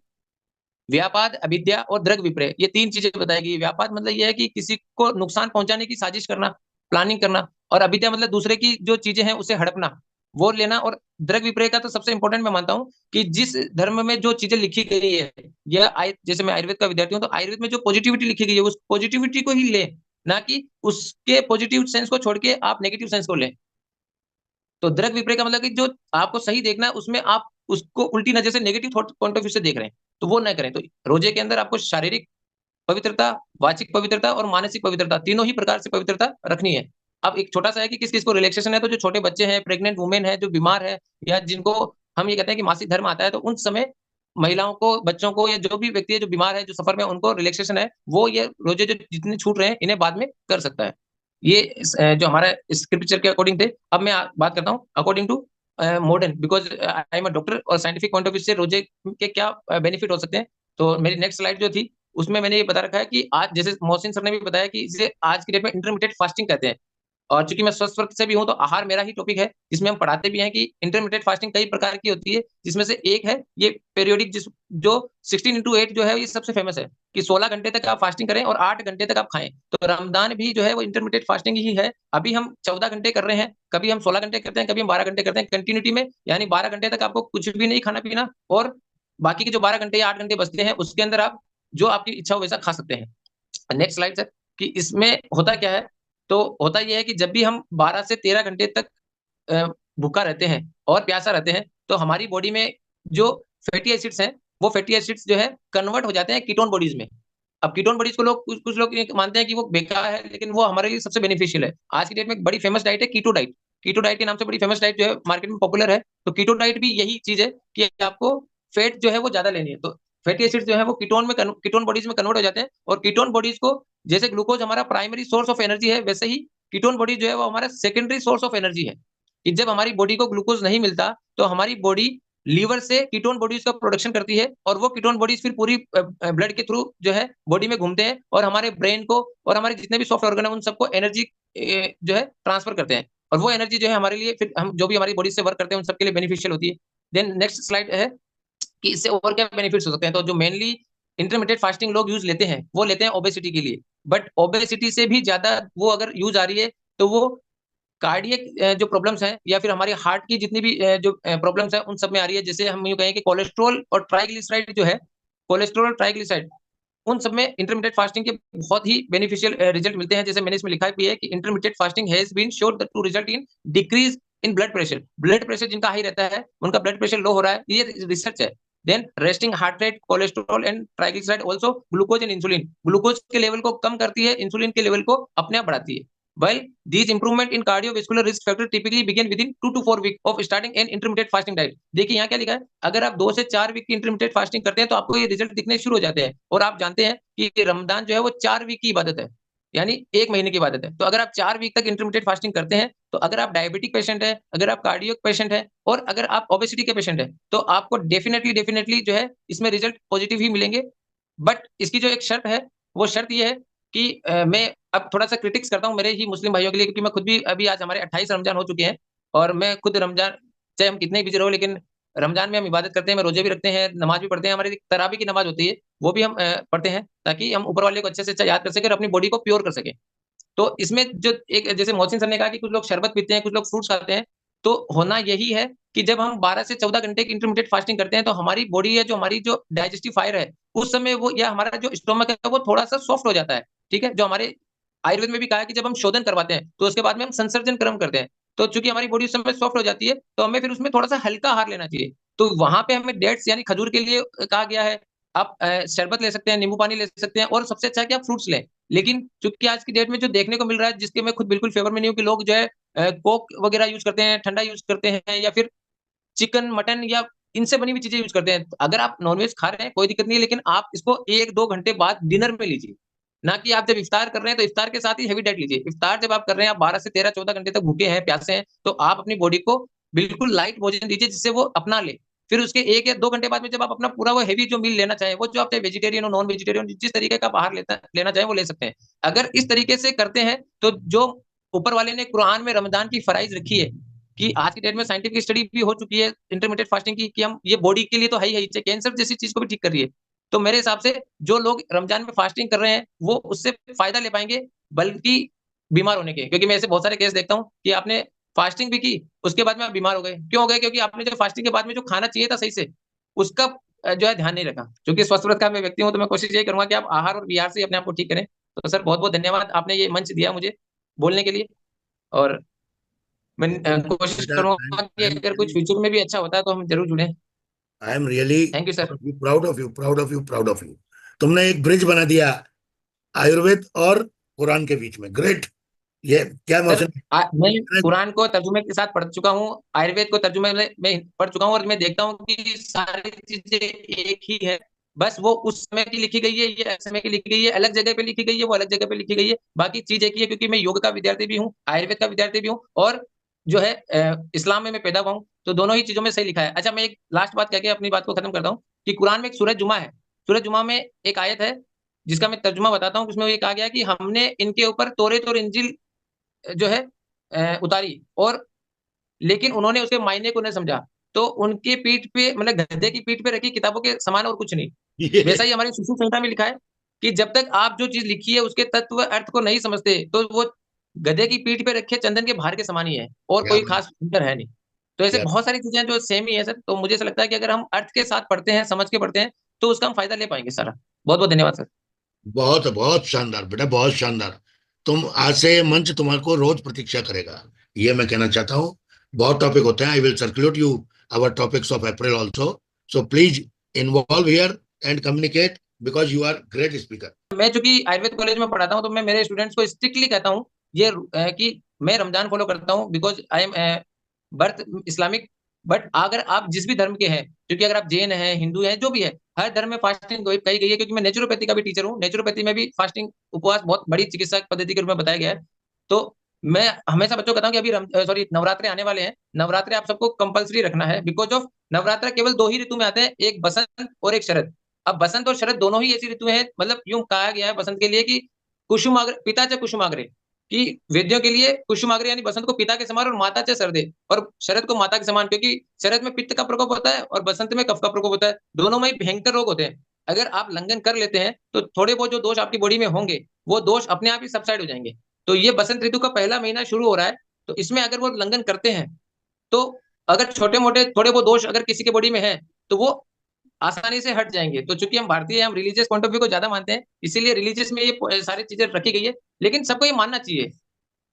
व्यापाद, अविद्या और द्रग विप्रय, ये 3 चीजें बताएगी। व्यापाद मतलब यह है कि किसी को नुकसान पहुंचाने की साजिश करना, प्लानिंग करना, और अविद्या मतलब दूसरे की जो चीजें हैं उसे हड़पना, वो लेना। और द्रग विप्रय का तो सबसे इंपॉर्टेंट मैं मानता हूँ कि जिस धर्म में जो चीजें लिखी गई है, यह जैसे मैं आयुर्वेद का विद्यार्थी हूँ तो आयुर्वेद में जो पॉजिटिविटी लिखी गई है उस पॉजिटिविटी को ही ले, ना कि उसके पॉजिटिव सेंस को छोड़ के आप नेगेटिव सेंस को लें। तो द्रग विप्रय का मतलब कि जो आपको सही देखना है उसमें आप उसको उल्टी नजर से नेगेटिव पॉइंट ऑफ व्यू से देख रहे हैं, तो वो ना करें। तो रोजे के अंदर आपको शारीरिक पवित्रता, वाचिक पवित्रता और मानसिक पवित्रता, तीनों ही प्रकार से पवित्रता रखनी है। अब एक छोटा सा है कि किस किस को रिलैक्सेशन है, तो जो छोटे बच्चे हैं, प्रेग्नेंट वुमेन है, जो बीमार है, या जिनको हम ये कहते हैं कि मासिक धर्म आता है, तो उन समय महिलाओं को, बच्चों को, या जो भी व्यक्ति है जो बीमार है, जो सफर में, उनको रिलैक्सेशन है, वो ये रोजे जो जितने छूट रहे हैं इन्हें बाद में कर सकता है। ये जो हमारा स्क्रिप्चर के अकॉर्डिंग थे। अब मैं बात करता हूँ according to modern, because I am a doctor, और साइंटिफिक पॉइंट ऑफ व्यू से रोजे के क्या बेनिफिट हो सकते हैं। तो मेरी नेक्स्ट स्लाइड जो थी उसमें मैंने ये बता रखा है कि आज, जैसे मोहसिन सर ने भी बताया कि इसे आज की डेट में इंटरमीडिएट फास्टिंग कहते हैं। और चूंकि मैं स्वस्थ वर्ग से भी हूं, तो आहार मेरा ही टॉपिक है, जिसमें हम पढ़ाते भी हैं कि इंटरमीडिएट फास्टिंग कई प्रकार की होती है, जिसमें से एक है ये पीरियोडिक, जो 16x8 जो है, ये सबसे फेमस है कि 16 घंटे तक आप फास्टिंग करें और 8 घंटे तक आप खाएं। तो रमजान भी जो है वो इंटरमीडिएट फास्टिंग ही है। अभी हम 14 घंटे कर रहे हैं, कभी हम 16 घंटे करते हैं, कभी हम 12 घंटे करते हैं कंटिन्यूटी में, यानी 12 घंटे तक आपको कुछ भी नहीं खाना पीना, और बाकी के जो 12 घंटे या 8 घंटे बचते हैं उसके अंदर आप जो आपकी इच्छा हो वैसा खा सकते हैं। Next slide sir. कि इसमें होता क्या है, तो होता यह है कि जब भी हम 12 से 13 घंटे तक भूखा रहते हैं और प्यासा रहते हैं, तो हमारी बॉडी में जो फैटी एसिड्स हैं, वो फैटी एसिड्स जो है कन्वर्ट हो जाते हैं कीटोन बॉडीज में। अब कीटोन बॉडीज को लोग, कुछ लोग ये मानते हैं कि वो बेकार है, लेकिन वो हमारे लिए सबसे बेनिफिशियल है। आज की डेट में एक बड़ी फेमस डाइट है कीटो डाइट। कीटो डाइट के नाम से बड़ी फेमस डाइट जो है मार्केट में पॉपुलर है। तो कीटो डाइट भी यही चीज है कि आपको फैट जो है वो ज्यादा लेनी है। तो फैटी एसिड्स जो है वो कीटोन बॉडीज में कन्वर्ट हो जाते हैं, और कीटोन बॉडीज को, जैसे ग्लूकोज हमारा प्राइमरी सोर्स ऑफ एनर्जी है, वैसे ही कीटोन बॉडी जो है वो हमारा सेकेंडरी सोर्स ऑफ एनर्जी है। कि जब हमारी बॉडी को ग्लूकोज नहीं मिलता, तो हमारी बॉडी लीवर से कीटोन बॉडीज का प्रोडक्शन करती है, और वो कीटोन बॉडीज फिर पूरी ब्लड के थ्रू जो है बॉडी में घूमते हैं, और हमारे ब्रेन को और हमारे जितने भी सॉफ्ट ऑर्गन है उन सबको एनर्जी जो है ट्रांसफर करते हैं। और वो एनर्जी जो है हमारे लिए, फिर हम जो भी हमारी बॉडी से वर्क करते हैं उन सबके लिए बेनिफिशियल होती है। देन नेक्स्ट स्लाइड है कि इससे और क्या बेनिफिट्स हो सकते हैं। तो जो मेनली इंटरमीडिएट फास्टिंग लोग यूज लेते हैं, वो लेते हैं ओबेसिटी के लिए। बट ओबेसिटी से भी ज्यादा वो अगर यूज आ रही है, तो वो कार्डियक जो प्रॉब्लम्स हैं, या फिर हमारे हार्ट की जितनी भी जो प्रॉब्लम्स हैं उन सब में आ रही है। जैसे हम यूं कहें कि कोलेस्ट्रॉल और ट्राइग्लिसराइड जो है, कोलेस्ट्रॉल और ट्राइग्लिसराइड, उन सब में इंटरमीडिएट फास्टिंग के बहुत ही बेनिफिशियल रिजल्ट मिलते हैं। जैसे मैंने इसमें लिखा भी है कि intermediate fasting has been shown to result in decrease in blood pressure. Blood pressure जिनका हाई रहता है, उनका ब्लड प्रेशर लो हो रहा है, ये रिसर्च है। Then resting heart rate, cholesterol and triglyceride, also glucose and insulin, glucose के लेवल को कम करती है, इंसुलिन के लेवल को अपने आप बढ़ाती है। While these improvement in cardiovascular risk factor typically begin within 2 to 4 weeks of starting an intermittent fasting diet। देखिए यहाँ क्या लिखा है, अगर आप 2 से 4 वीक की इंटरमीडिएट फास्टिंग करते हैं, तो आपको ये रिजल्ट दिखने शुरू हो जाते हैं। और आप जानते हैं कि रमजान जो है वो 4 वीक की इबादत है, यानी 1 महीने की इबादत है। तो अगर आप 4 वीक तक इंटरमीडिएट फास्टिंग करते हैं, तो अगर आप डायबिटिक पेशेंट है, अगर आप कार्डियो पेशेंट है, और अगर आप ओबेसिटी के पेशेंट है, तो आपको डेफिनेटली जो है इसमें रिजल्ट पॉजिटिव ही मिलेंगे। बट इसकी जो एक शर्त है, वो शर्त ये है कि मैं अब थोड़ा सा क्रिटिक्स करता हूँ मेरे ही मुस्लिम भाइयों के लिए, क्योंकि मैं खुद भी अभी, आज हमारे 28 रमजान हो चुके हैं, और मैं खुद रमजान, चाहे हम कितने बिजी रहो, लेकिन रमजान में हम इबादत करते हैं, रोजे भी रखते हैं, नमाज भी पढ़ते हैं। हमारी तरावी की नमाज होती है, वो भी हम पढ़ते हैं, ताकि हम ऊपर वाले को अच्छे से अच्छा याद कर सके और अपनी बॉडी को प्योर कर सके। तो इसमें जो एक, जैसे मोहसिन सर ने कहा कि कुछ लोग शरबत पीते हैं, कुछ लोग फ्रूट्स खाते हैं, तो होना यही है कि जब हम 12 से 14 घंटे की इंटरमीडिएट फास्टिंग करते हैं, तो हमारी बॉडी है, जो हमारी जो डाइजेस्टिव फायर है, उस समय वो, या हमारा जो स्टोमक है, वो थोड़ा सा सॉफ्ट हो जाता है। ठीक है, जो हमारे आयुर्वेद में भी कहा है कि जब हम शोधन करवाते हैं, तो उसके बाद में हम संसर्जन कर्म करते हैं। तो चूंकि हमारी बॉडी उस समय सॉफ्ट हो जाती है, तो हमें फिर उसमें थोड़ा सा हल्का आहार लेना चाहिए। तो वहां पे हमें डेट्स यानी खजूर के लिए कहा गया है। आप शरबत ले सकते हैं, नींबू पानी ले सकते हैं, और सबसे अच्छा है कि आप फ्रूट्स लें। लेकिन चूंकि आज की डेट में जो देखने को मिल रहा है, जिसके मैं खुद बिल्कुल फेवर में नहीं हूँ, कि लोग जो है कोक वगैरह यूज करते हैं, ठंडा यूज करते हैं, या फिर चिकन, मटन, या इनसे बनी हुई चीजें यूज करते हैं। अगर आप नॉनवेज खा रहे हैं कोई दिक्कत नहीं है, लेकिन आप इसको 1-2 घंटे बाद डिनर में लीजिए। ना कि आप जब इफ्तार कर रहे हैं, तो इफ्तार के साथ ही हैवी डाइट लीजिए। इफ्तार जब आप कर रहे हैं, आप 12 से 13, 14 घंटे तक भूखे हैं, प्यासे हैं, तो आप अपनी बॉडी को बिल्कुल लाइट भोजन दीजिए, जिससे वो अपना ले। फिर उसके 1 या 2 घंटे बाद में जब आप अपना पूरा वो हैवी जो मील लेना चाहें, वो जो आप चाहे वेजिटेरियन हो, नॉन वेजिटेरियन, जिस तरीके का आप आहार लेना चाहें, वो ले सकते हैं। अगर इस तरीके से करते हैं, तो जो ऊपर वाले ने कुरान में रमजान की फराइज रखी है, कि आज की डेट में साइंटिफिक स्टडी भी हो चुकी है इंटरमीडिएट फास्टिंग की, कि हम ये बॉडी के लिए तो है ही, कैंसर जैसी चीज को भी ठीक कर रही है। तो मेरे हिसाब से जो लोग रमजान में फास्टिंग कर रहे हैं, वो उससे फायदा ले पाएंगे, बल्कि बीमार होने के। क्योंकि मैं ऐसे बहुत सारे केस देखता हूँ कि आपने फास्टिंग भी की, उसके बाद में आप बीमार हो गए। क्यों हो गए? क्योंकि आपने जो फास्टिंग के बाद में जो खाना चाहिए था सही से, उसका जो है ध्यान नहीं रखा। क्योंकि स्वस्थ व्रत का मैं व्यक्ति हूँ, तो मैं कोशिश यही करूंगा कि आप आहार और विहार से अपने आप को ठीक करें। तो सर, बहुत बहुत धन्यवाद, आपने ये मंच दिया मुझे बोलने के लिए। और मैं कोशिश बेटा, करूंगा कि अगर कुछ फ्यूचर में भी अच्छा होता है, तो हम जरूर जुड़े। I am really thank you sir. Proud of you, proud of you, proud of you. तुमने एक ब्रिज बना दिया आयुर्वेद और कुरान के बीच में। ग्रेट, ये क्या सर मोहसिन? मैं कुरान को तर्जुमे के साथ पढ़ चुका हूँ, आयुर्वेद को तर्जुमे में पढ़ चुका हूँ, और मैं देखता हूँ कि सारी चीजें एक ही है। बस वो उस समय की लिखी गई है, ये अलग समय की लिखी गई है, अलग जगह पे लिखी गई है, वो अलग जगह पे लिखी गई है, बाकी चीज एक ही है। क्योंकि मैं योग का विद्यार्थी भी हूँ, आयुर्वेद का विद्यार्थी भी हूँ, और जो है इस्लाम में मैं पैदा हुआ हूँ, तो दोनों ही चीजों में सही लिखा है। अच्छा, मैं एक लास्ट बात कह के अपनी बात को खत्म करता हूँ कि कुरान में एक सूरह जुमा है। सूरह जुमा में एक आयत है जिसका मैं तर्जुमा बताता हूँ। उसमें ये कहा गया कि हमने इनके ऊपर तौरेत और इंजील जो है उतारी, और लेकिन उन्होंने उसके मायने को नहीं समझा, तो उनके पीठ पे, मतलब गधे की पीठ पे रखी किताबों के समान और कुछ नहीं। ये वैसा ही हमारी सुश्रुत संहिता में लिखा है कि जब तक आप जो चीज लिखी है उसके तत्व अर्थ को नहीं समझते, तो वो गधे की पीठ पे रखे चंदन के भार के समान ही है, और क्या कोई खास अंतर है नहीं। तो ऐसे क्या बहुत सारी चीजें हैं जो सेम ही है सर। तो मुझे ऐसा लगता है कि अगर हम अर्थ के साथ पढ़ते हैं, समझ के पढ़ते हैं, तो उसका हम फायदा ले पाएंगे सारा। बहुत बहुत धन्यवाद सर। बहुत बहुत शानदार बेटा, बहुत शानदार। तुम आज से मंच तुम्हारे को रोज प्रतीक्षा करेगा, ये मैं कहना चाहता हूँ। बहुत टॉपिक होते हैं, I will circulate you our topics of April also, so please involve here and communicate because you are great speaker. मैं चूंकि आयुर्वेद कॉलेज में पढ़ाता हूँ, तो मैं मेरे स्टूडेंट्स को स्ट्रिक्टली कहता हूँ ये कि मैं रमजान फॉलो करता हूँ because I M birth Islamic. But अगर आप जिस भी धर्म के हैं, क्योंकि अगर आप जैन हैं, हिंदू हैं, जो भी है, हर धर्म में फास्टिंग कही गई है। क्योंकि मैं नेचुरोपैथी का भी टीचर हूँ, नेचुरोपैथी में भी फास्टिंग, उपवास बहुत बड़ी चिकित्सा पद्धति के रूप में बताया गया है। तो मैं हमेशा बच्चों को कहता हूँ कि अभी सॉरी नवरात्रे आने वाले हैं, नवरात्रे आप सबको कंपलसरी रखना है। बिकॉज ऑफ नवरात्र केवल दो ही ऋतु में आते हैं, एक बसंत और एक शरद। अब बसंत और शरद दोनों ही ऐसी ऋतु हैं, मतलब यूं कहा गया है बसंत के लिए कि कुसुमाग्र पिता च कुसुमाग्रे, कि वेद्यों के लिए कुसुमाग्र यानी बसंत को पिता के समान, और माता च सरदे, और शरद को माता के समान। क्योंकि शरद में पित्त का प्रकोप होता है और बसंत में कफ का प्रकोप होता है, दोनों में ही भयंकर रोग होते हैं। अगर आप लंघन कर लेते हैं तो थोड़े बहुत जो दोष आपकी बॉडी में होंगे, वो दोष अपने आप ही सबसाइड हो जाएंगे। तो ये बसंत ऋतु का पहला महीना शुरू हो रहा है, तो इसमें अगर वो उल्लंघन करते हैं, तो अगर छोटे मोटे थोड़े वो दोष अगर किसी के बॉडी में है, तो वो आसानी से हट जाएंगे। तो चूंकि हम भारतीय हैं, हम रिलीजियस पॉइंट ऑफ व्यू को ज्यादा मानते हैं, इसीलिए रिलीजियस में ये सारी चीजें रखी गई है। लेकिन सबको ये मानना चाहिए।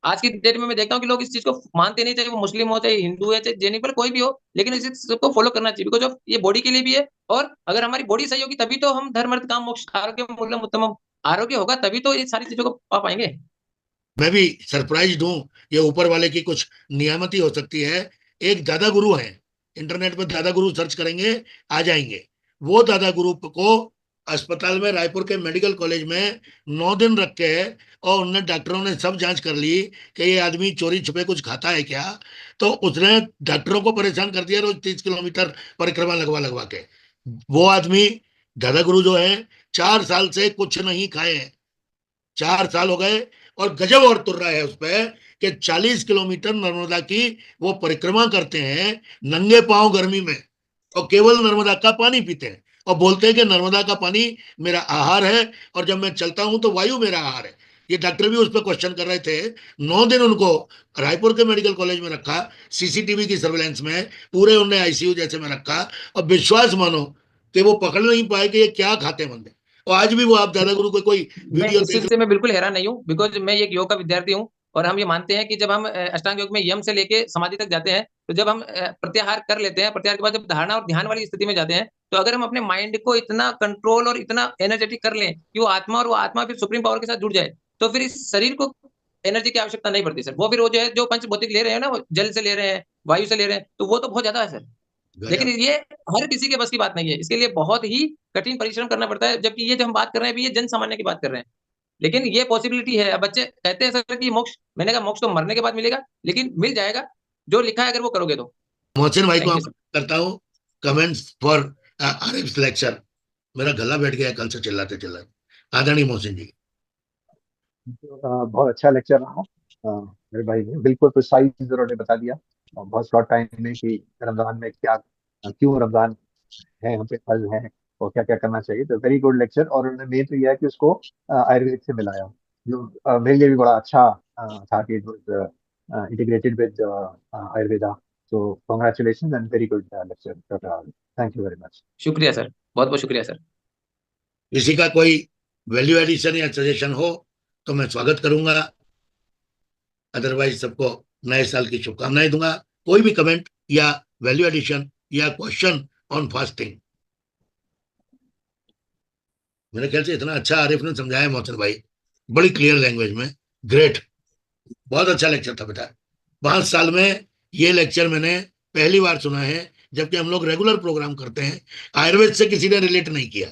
आज की डेट में मैं देखता हूँ कि लोग इस चीज को मानते नहीं, चाहे वो मुस्लिम हो, चाहे हिंदू है, चाहे जैन, पर कोई भी हो, लेकिन इस सबको फॉलो करना चाहिए। बिकॉज ऑफ ये बॉडी के लिए भी है, और अगर हमारी बॉडी सही होगी तभी तो हम धर्म अर्थ काम मोक्ष आरोग्य मूल्यम उत्तमम, आरोग्य होगा तभी तो ये सारी चीजों को पा पाएंगे। मैं भी सरप्राइज हूँ, ये ऊपर वाले की कुछ नियामत ही हो सकती है। एक दादा गुरु है, इंटरनेट पर दादा गुरु सर्च करेंगे, आ जाएंगे। वो दादा गुरु को अस्पताल में, रायपुर के मेडिकल कॉलेज में 9 दिन रख के, और उनने, डॉक्टरों ने सब जांच कर ली कि ये आदमी चोरी छुपे कुछ खाता है क्या। तो उसने डॉक्टरों को परेशान कर दिया, रोज 30 किलोमीटर परिक्रमा लगवा लगवा के। वो आदमी, दादा गुरु जो है, 4 साल से कुछ नहीं खाए हैं, 4 साल हो गए, और गजब और तुर्रा है उस पे कि 40 किलोमीटर नर्मदा की वो परिक्रमा करते हैं नंगे पांव गर्मी में, और केवल नर्मदा का पानी पीते हैं, और बोलते हैं कि नर्मदा का पानी मेरा आहार है, और जब मैं चलता हूं तो वायु मेरा आहार है। ये डॉक्टर भी उस पर क्वेश्चन कर रहे थे। 9 दिन उनको रायपुर के मेडिकल कॉलेज में रखा, सीसीटीवी की सर्वेलेंस में, पूरे उन्हें आईसीयू जैसे में रखा, और विश्वास मानो कि वो पकड़ नहीं पाए कि ये क्या खाते बंदे। और आज भी वो, आप दादा गुरु को कोई मैं वीडियो इस देख, चीज से मैं बिल्कुल हैरान नहीं हूँ, बिकॉज मैं एक योग का विद्यार्थी हूँ, और हम ये मानते हैं कि जब हम अष्टांग योग में यम से लेके समाधि तक जाते हैं, तो जब हम प्रत्याहार कर लेते हैं, प्रत्याहार के बाद जब धारणा और ध्यान वाली स्थिति में जाते हैं, तो अगर हम अपने माइंड को इतना कंट्रोल और इतना एनर्जेटिक कर लें कि वो आत्मा, और वो आत्मा फिर सुप्रीम पावर के साथ जुड़ जाए, तो फिर इस शरीर को एनर्जी की आवश्यकता नहीं पड़ती सर। वो फिर वो जो है, जो पंच भौतिक ले रहे हैं ना, वो जल से ले रहे हैं, वायु से ले रहे हैं, तो वो तो बहुत ज्यादा है सर। लेकिन गजब। ये हर किसी के बस की बात नहीं है, इसके लिए बहुत ही कठिन परिश्रम करना पड़ता है। जबकि ये जो हम बात कर रहे हैं अभी, ये जन सामान्य की बात कर रहे हैं, लेकिन ये पॉसिबिलिटी है। अब बच्चे कहते हैं सर कि मोक्ष, मैंने कहा मोक्ष तो मरने के बाद मिलेगा, लेकिन मिल जाएगा, जो लिखा है अगर वो करोगे तो। मोहसिन भाई को थैंक हम यू सर। करता हूँ कमेंट्स फॉर आरिफ लेक्चर। मेरा गला बैठ गया है कल से चिल्लाते चिल्लाते। आदरणीय मोहसिन जी। बहुत अच्छा लेक्चर रहा। मेरे भाई ने बिल्कुल प्रिसाइज उन्होंने बता दिया, और बहुत शॉर्ट टाइम में, कि रमजान में क्या, क्यों रमजान है, हम पे फर्ज है, और क्या क्या करना चाहिए। तो वेरी गुड लेक्चर। और उन्होंने मेन तो यह है कि उसको आयुर्वेद से मिलाया, जो मेरे लिए भी बड़ा अच्छा था, कि it was integrated with Ayurveda. तो congratulation and very good lecture doctor. Thank you very much. शुक्रिया सर, बहुत बहुत शुक्रिया सर। किसी का कोई वैल्यू एडिशन या सजेशन हो तो मैं स्वागत करूंगा, अदरवाइज सबको नए साल की शुभकामनाएं दूंगा। कोई भी कमेंट या वैल्यू एडिशन या क्वेश्चन ऑन फास्टिंग। मेरे ख्याल से इतना अच्छा आरिफ ने समझाया मोहसिन भाई, बड़ी क्लियर लैंग्वेज में। ग्रेट। बहुत अच्छा लेक्चर था बेटा। 5 साल में ये लेक्चर मैंने पहली बार सुना है, जबकि हम लोग रेगुलर प्रोग्राम करते हैं। आयुर्वेद से किसी ने रिलेट नहीं किया।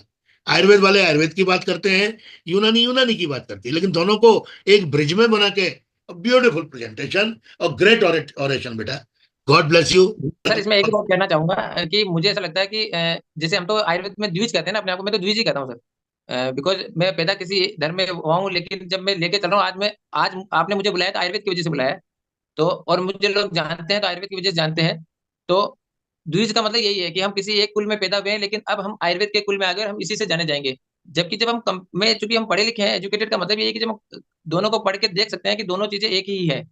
आयुर्वेद वाले आयुर्वेद की बात करते हैं, यूनानी यूनानी की बात करती है, लेकिन दोनों को एक ब्रिज में बना के ब्यूटीफुल प्रेजेंटेशन और ग्रेट ऑरेशन बेटा। God bless you. सर इसमें एक ही बात कहना चाहूंगा कि मुझे ऐसा लगता है कि जैसे हम तो आयुर्वेद में द्विज कहते हैं ना अपने आप को, मैं तो द्विज ही कहता हूँ सर। बिकॉज मैं पैदा किसी धर्म में हुआ हूँ, लेकिन जब मैं लेके चल रहा हूँ, आज आपने मुझे बुलाया तो आयुर्वेद की वजह से बुलाया है। तो और मुझे लोग जानते हैं तो आयुर्वेद की वजह से जानते हैं। तो द्विज का मतलब यही है कि हम किसी एक कुल में पैदा हुए हैं, लेकिन अब हम आयुर्वेद के कुल में आ गए और हम इसी से जाने जाएंगे। जबकि जब मैं चूंकि हम पढ़े लिखे हैं, एजुकेटेड का मतलब ये है कि जब हम दोनों को पढ़ के देख सकते हैं कि दोनों चीजें एक ही है।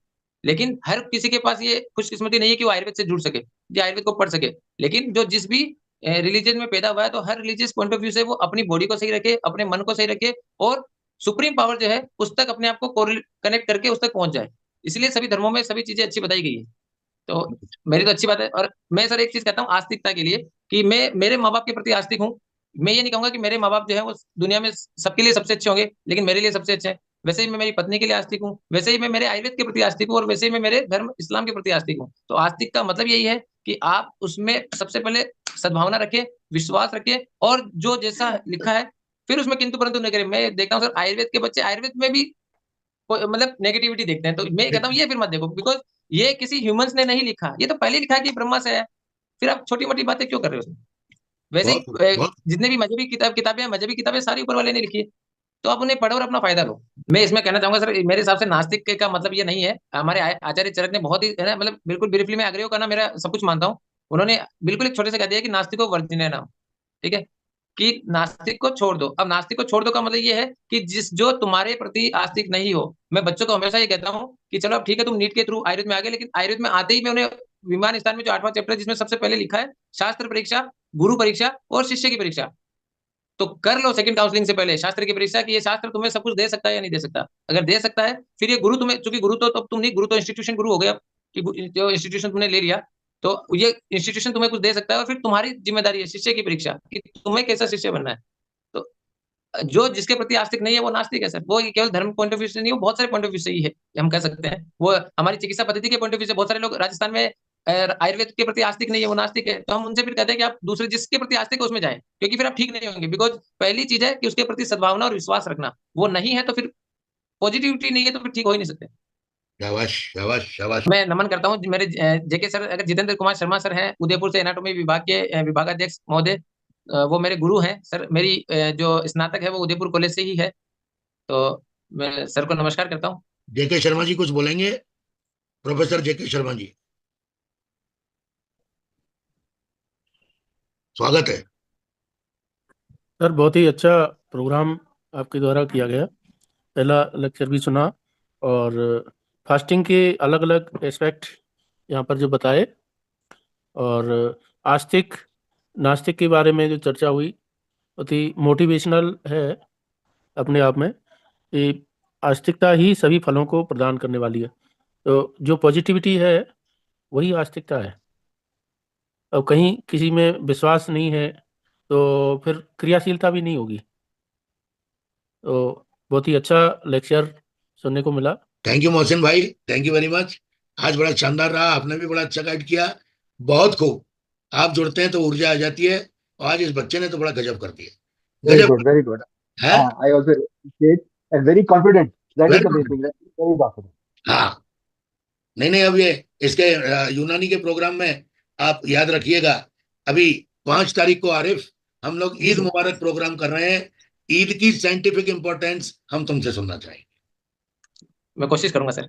लेकिन हर किसी के पास ये खुशकिस्मती नहीं है कि वो आयुर्वेद से जुड़ सके या आयुर्वेद को पढ़ सके। लेकिन जो जिस भी रिलीजन में पैदा हुआ है, तो हर रिलीजियस पॉइंट ऑफ व्यू से वो अपनी बॉडी को सही रखे, अपने मन को सही रखे, और सुप्रीम पावर जो है उस तक अपने आप को कनेक्ट करके उस तक पहुंच जाए। इसलिए सभी धर्मों में सभी चीजें अच्छी बताई गई है। तो मेरी तो अच्छी बात है। और मैं सर एक चीज कहता हूँ आस्तिकता के लिए, कि मैं मेरे माँ बाप के प्रति आस्तिक हूँ। मैं ये नहीं कहूंगा कि मेरे माँ बाप जो है वो दुनिया में सबके लिए सबसे अच्छे होंगे, लेकिन मेरे लिए सबसे अच्छे हैं। वैसे ही मैं मेरी पत्नी के लिए आस्तिक हूँ, वैसे ही मैं मेरे आयुर्वेद के प्रति आस्तिक हूँ, और वैसे ही मैं मेरे धर्म इस्लाम के प्रति आस्तिक हूँ। तो आस्तिक का मतलब यही है कि आप उसमें सबसे पहले सद्भावना रखें, विश्वास रखें, और जो जैसा लिखा है फिर उसमें किंतु परंतु नहीं करें। मैं देखता हूँ सर आयुर्वेद के बच्चे आयुर्वेद में भी मतलब नेगेटिविटी देखते हैं, तो मैं कहता हूँ ये फिर मत देखो, बिकॉज ये किसी ह्यूमंस ने नहीं लिखा, ये तो पहले लिखा है कि ब्रह्मा से है। फिर आप छोटी मोटी बातें क्यों कर रहे हो उसमें? वैसे ही बहुत बहुत जितने भी मजहबी किताबें हैं, मजहबी किताबें सारी ऊपर वाले ने लिखी है। तो आप उन्हें पढ़ो और अपना फायदा लो। मैं इसमें कहना चाहूंगा सर, मेरे हिसाब से नास्तिक का मतलब ये नहीं है। हमारे आचार्य चरक ने बहुत ही है ना, मतलब बिल्कुल ब्रीफली मैं अग्रहियों का ना मेरा सब कुछ मानता हूँ। उन्होंने बिल्कुल एक छोटे से कह दिया कि नास्तिको वर्जिने नाम। ठीक है, कि नास्तिक को छोड़ दो। अब नास्तिक को छोड़ दो का मतलब ये है कि जो तुम्हारे प्रति आस्तिक नहीं हो। मैं बच्चों को हमेशा ये कहता हूँ कि चलो अब ठीक है, तुम नीट के थ्रू आयुर्वेद में आ गए, लेकिन आयुर्वेद में आते ही मैं उन्हें विमान स्थान में जो 8वां चैप्टर है, जिसमें सबसे पहले लिखा है शास्त्र परीक्षा, गुरु परीक्षा और शिष्य की परीक्षा। तो कर लो सेकंड काउंसलिंग से पहले शास्त्र की परीक्षा, कि ये शास्त्र तुम्हें सब कुछ दे सकता है या नहीं दे सकता। अगर दे सकता है, फिर ये गुरु तुम्हें, चूंकि गुरु तो तुम नहीं, गुरु तो इंस्टीट्यूशन गुरु हो गया, कि जो इंस्टीट्यूशन तुमने ले लिया, तो ये इंस्टीट्यूशन तुम्हें कुछ दे सकता है। और फिर तुम्हारी जिम्मेदारी है शिष्य की परीक्षा, कि तुम्हें कैसा शिष्य बनना है। तो जो जिसके प्रति आस्तिक नहीं है वो नास्तिक है सर। वो केवल धर्म पॉइंट ऑफ व्यू से नहीं, वो बहुत सारे पॉइंट ऑफ व्यू से ही है, हम कह सकते हैं। वो हमारी चिकित्सा पद्धति के पॉइंट ऑफ व्यू से बहुत सारे लोग राजस्थान में आयुर्वेद के प्रति आस्तिक नहीं है, वो नास्तिक है। तो हम उनसे फिर कहते हैं कि आप दूसरे जिसके प्रति आस्तिक है उसमें जाएं, क्योंकि फिर आप ठीक नहीं होंगे। बिकॉज पहली चीज है कि उसके प्रति सद्भावना और विश्वास रखना, वो नहीं है तो फिर पॉजिटिविटी नहीं है तो फिर ठीक हो ही नहीं सकते। शाबाश शाबाश शाबाश। मैं नमन करता हूँ मेरे जेके सर, अगर जितेंद्र कुमार शर्मा सर हैं उदयपुर से, एनाटॉमी विभाग के विभागाध्यक्ष महोदय, वो मेरे गुरु हैं सर। मेरी जो स्नातक है वो उदयपुर कॉलेज से ही है। तो मैं सर को नमस्कार करता हूँ। जेके शर्मा जी कुछ बोलेंगे? प्रोफेसर जेके शर्मा जी, स्वागत है। सर बहुत ही अच्छा प्रोग्राम आपके द्वारा किया गया। पहला लेक्चर भी सुना, और फास्टिंग के अलग अलग एस्पेक्ट यहाँ पर जो बताए, और आस्तिक नास्तिक के बारे में जो चर्चा हुई, बहुत ही मोटिवेशनल है अपने आप में। कि आस्तिकता ही सभी फलों को प्रदान करने वाली है। तो जो पॉजिटिविटी है वही आस्तिकता है। अब कहीं किसी में विश्वास नहीं है तो फिर क्रियाशीलता भी नहीं होगी। तो बहुत ही अच्छा लेक्चर सुनने को मिला। थैंक यू मोहसिन भाई, थैंक यू वेरी मच। आज बड़ा शानदार रहा, आपने भी बड़ा अच्छा गाइड किया। बहुत खूब। आप जुड़ते हैं तो ऊर्जा आ जाती है, और आज इस बच्चे ने तो बड़ा गजब कर दिया। वेरी गजब गुड, वेरी गुड। है। I also appreciate and very confident, that is very the main good. Thing, very confident. हाँ, नहीं नहीं, अब ये इसके यूनानी के प्रोग्राम में आप याद रखिएगा। अभी 5 तारीख को आरिफ, हम लोग जी ईद सर। मुबारक प्रोग्राम कर रहे हैं। ईद की साइंटिफिक इंपॉर्टेंस हम तुमसे सुनना चाहेंगे। मैं कोशिश करूंगा सर।